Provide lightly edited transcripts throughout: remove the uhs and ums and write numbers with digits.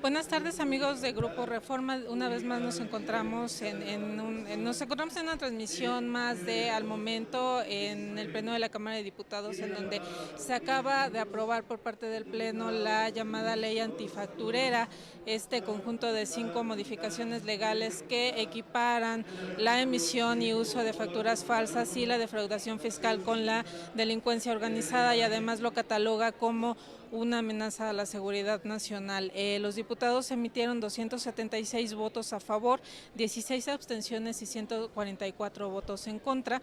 Buenas tardes, amigos de Grupo Reforma. Una vez más nos encontramos en una transmisión más de Al Momento en el Pleno de la Cámara de Diputados, en donde se acaba de aprobar por parte del Pleno la llamada ley antifacturera, este conjunto de 5 modificaciones legales que equiparan la emisión y uso de facturas falsas y la defraudación fiscal con la delincuencia organizada, y además lo cataloga como una amenaza a la seguridad nacional. Los diputados emitieron 276 votos a favor, 16 abstenciones y 144 votos en contra.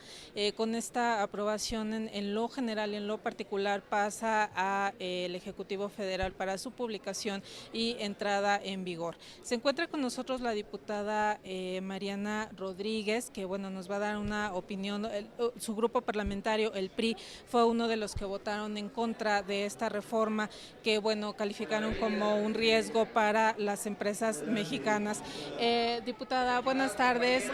Con esta aprobación en lo general y en lo particular pasa al Ejecutivo Federal para su publicación y entrada en vigor. Se encuentra con nosotros la diputada Mariana Rodríguez, que nos va a dar una opinión. Su grupo parlamentario, el PRI, fue uno de los que votaron en contra de esta reforma que calificaron como un riesgo para las empresas mexicanas. Diputada, buenas tardes.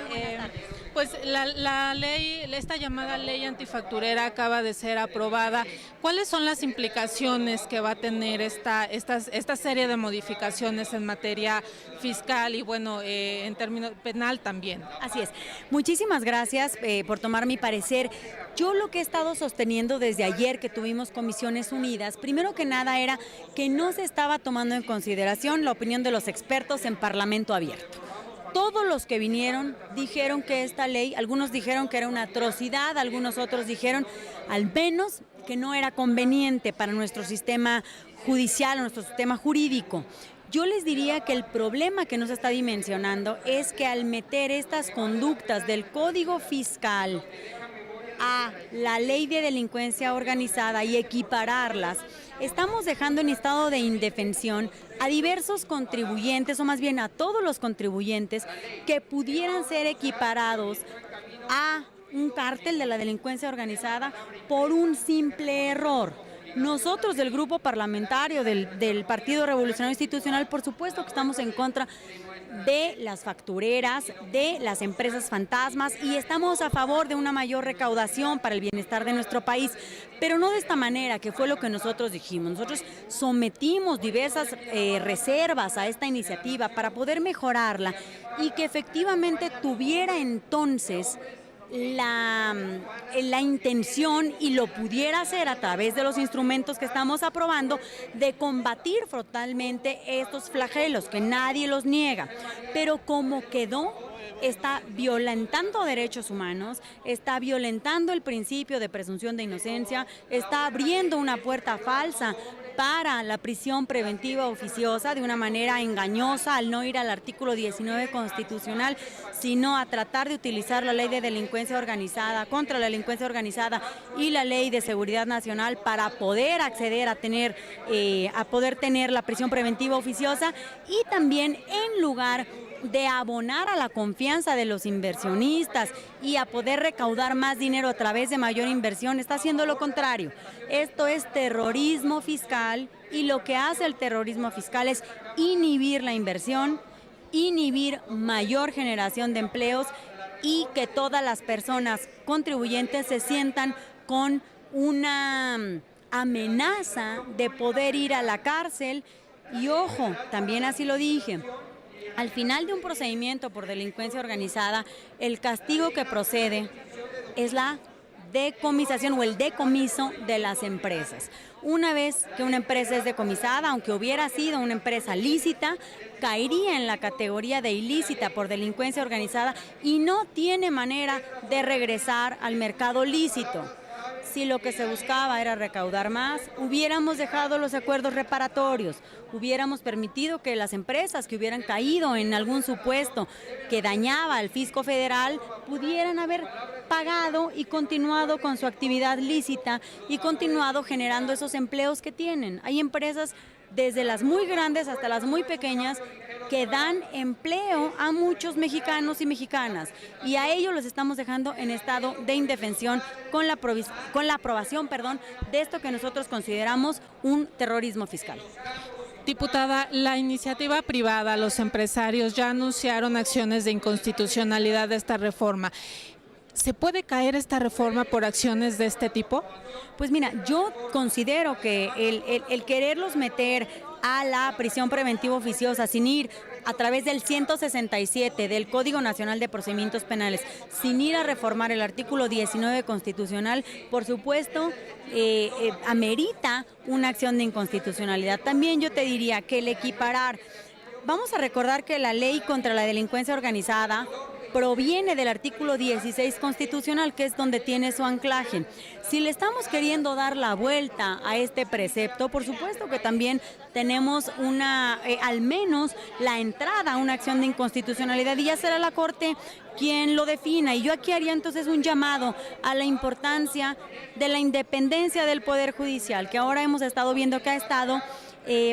Pues la ley, esta llamada ley antifacturera acaba de ser aprobada. ¿Cuáles son las implicaciones que va a tener esta serie de modificaciones en materia fiscal y en términos penal también? Así es. Muchísimas gracias por tomar mi parecer. Yo lo que he estado sosteniendo desde ayer que tuvimos Comisiones Unidas, primero que nada era que no se estaba tomando en consideración la opinión de los expertos en Parlamento abierto. Todos los que vinieron dijeron que esta ley, algunos dijeron que era una atrocidad, algunos otros dijeron al menos que no era conveniente para nuestro sistema judicial, nuestro sistema jurídico. Yo les diría que el problema que no se está dimensionando es que al meter estas conductas del Código Fiscal a la ley de delincuencia organizada y equipararlas, estamos dejando en estado de indefensión a diversos contribuyentes, o más bien a todos los contribuyentes que pudieran ser equiparados a un cártel de la delincuencia organizada por un simple error. Nosotros del grupo parlamentario del Partido Revolucionario Institucional, por supuesto que estamos en contra de las factureras, de las empresas fantasmas, y estamos a favor de una mayor recaudación para el bienestar de nuestro país, pero no de esta manera, que fue lo que nosotros dijimos. Nosotros sometimos diversas reservas a esta iniciativa para poder mejorarla y que efectivamente tuviera entonces la intención, y lo pudiera hacer a través de los instrumentos que estamos aprobando, de combatir frontalmente estos flagelos, que nadie los niega, pero como quedó, está violentando derechos humanos, está violentando el principio de presunción de inocencia, está abriendo una puerta falsa para la prisión preventiva oficiosa de una manera engañosa, al no ir al artículo 19 constitucional, sino a tratar de utilizar la ley de delincuencia organizada, contra la delincuencia organizada, y la ley de seguridad nacional para poder acceder a poder tener la prisión preventiva oficiosa, y también en lugar de abonar a la confianza de los inversionistas y a poder recaudar más dinero a través de mayor inversión, está haciendo lo contrario. Esto es terrorismo fiscal, y lo que hace el terrorismo fiscal es inhibir la inversión, inhibir mayor generación de empleos, y que todas las personas contribuyentes se sientan con una amenaza de poder ir a la cárcel. Y ojo, también así lo dije, al final de un procedimiento por delincuencia organizada, el castigo que procede es la decomisación o el decomiso de las empresas. Una vez que una empresa es decomisada, aunque hubiera sido una empresa lícita, caería en la categoría de ilícita por delincuencia organizada y no tiene manera de regresar al mercado lícito. Si lo que se buscaba era recaudar más, hubiéramos dejado los acuerdos reparatorios, hubiéramos permitido que las empresas que hubieran caído en algún supuesto que dañaba al fisco federal pudieran haber pagado y continuado con su actividad lícita y continuado generando esos empleos que tienen. Hay empresas desde las muy grandes hasta las muy pequeñas que dan empleo a muchos mexicanos y mexicanas, y a ellos los estamos dejando en estado de indefensión con la aprobación de esto que nosotros consideramos un terrorismo fiscal. Diputada, la iniciativa privada, los empresarios ya anunciaron acciones de inconstitucionalidad de esta reforma. ¿Se puede caer esta reforma por acciones de este tipo? Pues mira, yo considero que el quererlos meter a la prisión preventiva oficiosa sin ir a través del 167 del Código Nacional de Procedimientos Penales, sin ir a reformar el artículo 19 constitucional, por supuesto, amerita una acción de inconstitucionalidad. También yo te diría que el equiparar, vamos a recordar que la ley contra la delincuencia organizada proviene del artículo 16 constitucional, que es donde tiene su anclaje. Si le estamos queriendo dar la vuelta a este precepto, por supuesto que también tenemos al menos la entrada a una acción de inconstitucionalidad, y ya será la Corte quien lo defina. Y yo aquí haría entonces un llamado a la importancia de la independencia del Poder Judicial, que ahora hemos estado viendo que ha estado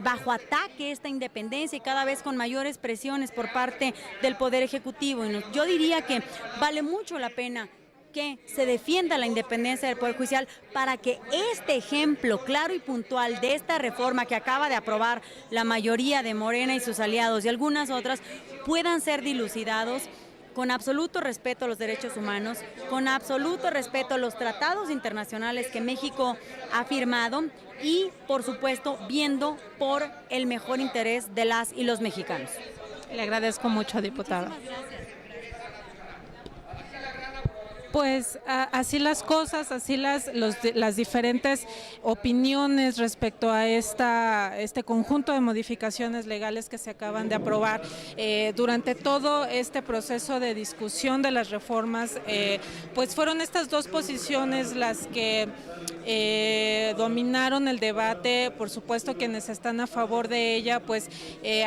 bajo ataque esta independencia y cada vez con mayores presiones por parte del Poder Ejecutivo. Y yo diría que vale mucho la pena que se defienda la independencia del Poder Judicial para que este ejemplo claro y puntual de esta reforma que acaba de aprobar la mayoría de Morena y sus aliados y algunas otras puedan ser dilucidados con absoluto respeto a los derechos humanos, con absoluto respeto a los tratados internacionales que México ha firmado y, por supuesto, viendo por el mejor interés de las y los mexicanos. Le agradezco mucho, diputada. Pues así las cosas, así las diferentes opiniones respecto a este conjunto de modificaciones legales que se acaban de aprobar. Durante todo este proceso de discusión de las reformas, pues fueron estas dos posiciones las que dominaron el debate. Por supuesto, quienes están a favor de ella, pues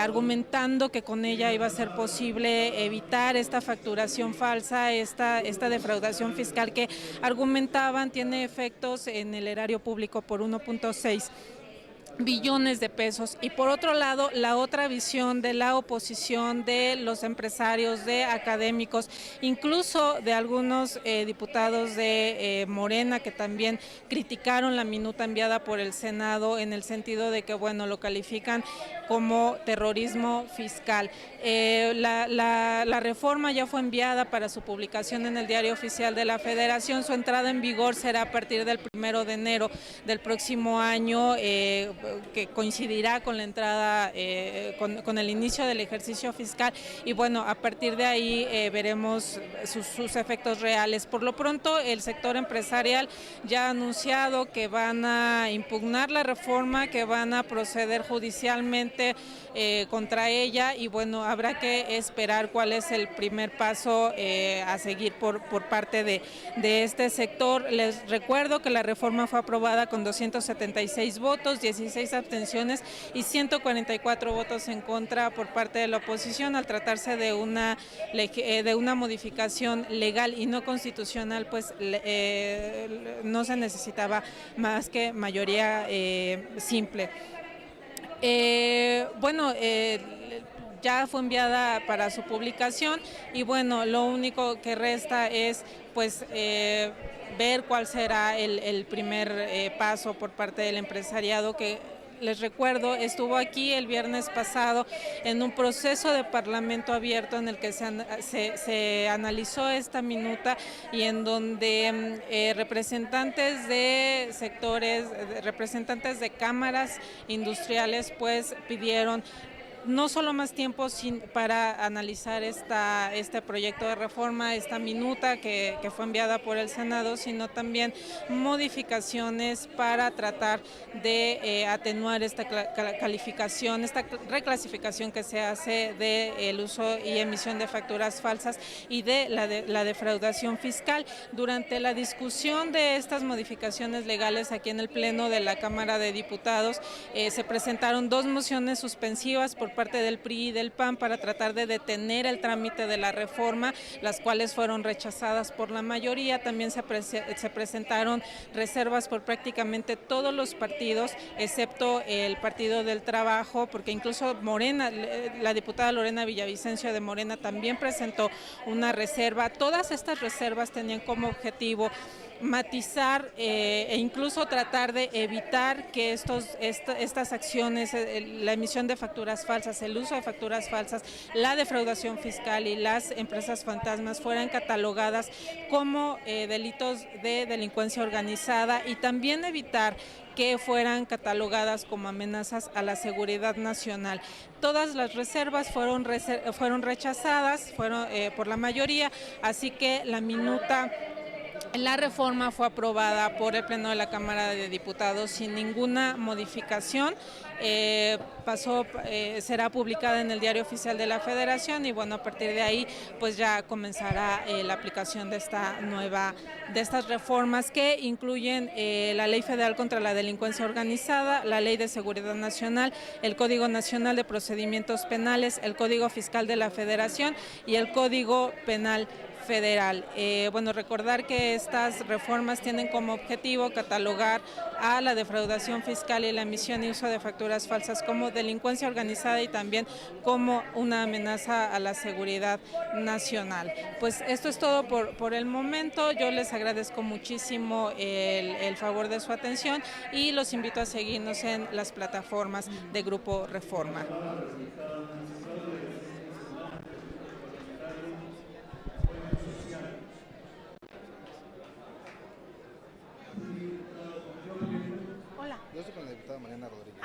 argumentando que con ella iba a ser posible evitar esta facturación falsa, esta defraudación fiscal que argumentaban tiene efectos en el erario público por 1.6 billones de pesos. Y por otro lado, la otra visión de la oposición, de los empresarios, de académicos, incluso de algunos diputados de Morena que también criticaron la minuta enviada por el Senado en el sentido de que, bueno, lo califican como terrorismo fiscal. La reforma ya fue enviada para su publicación en el Diario Oficial de la Federación. Su entrada en vigor será a partir del 1 de enero del próximo año, que coincidirá con la entrada, con el inicio del ejercicio fiscal, y bueno, a partir de ahí veremos sus efectos reales. Por lo pronto, el sector empresarial ya ha anunciado que van a impugnar la reforma, que van a proceder judicialmente contra ella, y bueno, habrá que esperar cuál es el primer paso a seguir por parte de este sector. Les recuerdo que la reforma fue aprobada con 276 votos, 16 abstenciones y 144 votos en contra por parte de la oposición. Al tratarse de una modificación legal y no constitucional, pues no se necesitaba más que mayoría simple. Ya fue enviada para su publicación y bueno, lo único que resta es pues ver cuál será el primer paso por parte del empresariado, que les recuerdo estuvo aquí el viernes pasado en un proceso de parlamento abierto en el que se analizó esta minuta y en donde representantes de sectores, representantes de cámaras industriales pues pidieron no solo más tiempo para analizar este proyecto de reforma, esta minuta que fue enviada por el Senado, sino también modificaciones para tratar de atenuar esta calificación, esta reclasificación que se hace del uso y emisión de facturas falsas y de la defraudación fiscal. Durante la discusión de estas modificaciones legales aquí en el Pleno de la Cámara de Diputados, se presentaron dos mociones suspensivas por parte del PRI y del PAN para tratar de detener el trámite de la reforma, las cuales fueron rechazadas por la mayoría. También se presentaron reservas por prácticamente todos los partidos, excepto el Partido del Trabajo, porque incluso Morena, la diputada Lorena Villavicencio de Morena también presentó una reserva. Todas estas reservas tenían como objetivo matizar e incluso tratar de evitar que estas acciones, la emisión de facturas falsas, el uso de facturas falsas, la defraudación fiscal y las empresas fantasmas fueran catalogadas como delitos de delincuencia organizada, y también evitar que fueran catalogadas como amenazas a la seguridad nacional. Todas las reservas fueron rechazadas por la mayoría, así que la reforma fue aprobada por el Pleno de la Cámara de Diputados sin ninguna modificación. Será publicada en el Diario Oficial de la Federación, y bueno, a partir de ahí pues ya comenzará la aplicación de estas reformas, que incluyen la Ley Federal contra la Delincuencia Organizada, la Ley de Seguridad Nacional, el Código Nacional de Procedimientos Penales, el Código Fiscal de la Federación y el Código Penal Federal. Bueno, recordar que estas reformas tienen como objetivo catalogar a la defraudación fiscal y la emisión y uso de facturas falsas como delincuencia organizada, y también como una amenaza a la seguridad nacional. Pues esto es todo por el momento. Yo les agradezco muchísimo el favor de su atención y los invito a seguirnos en las plataformas de Grupo Reforma. Yo estoy con la diputada Mariana Rodríguez.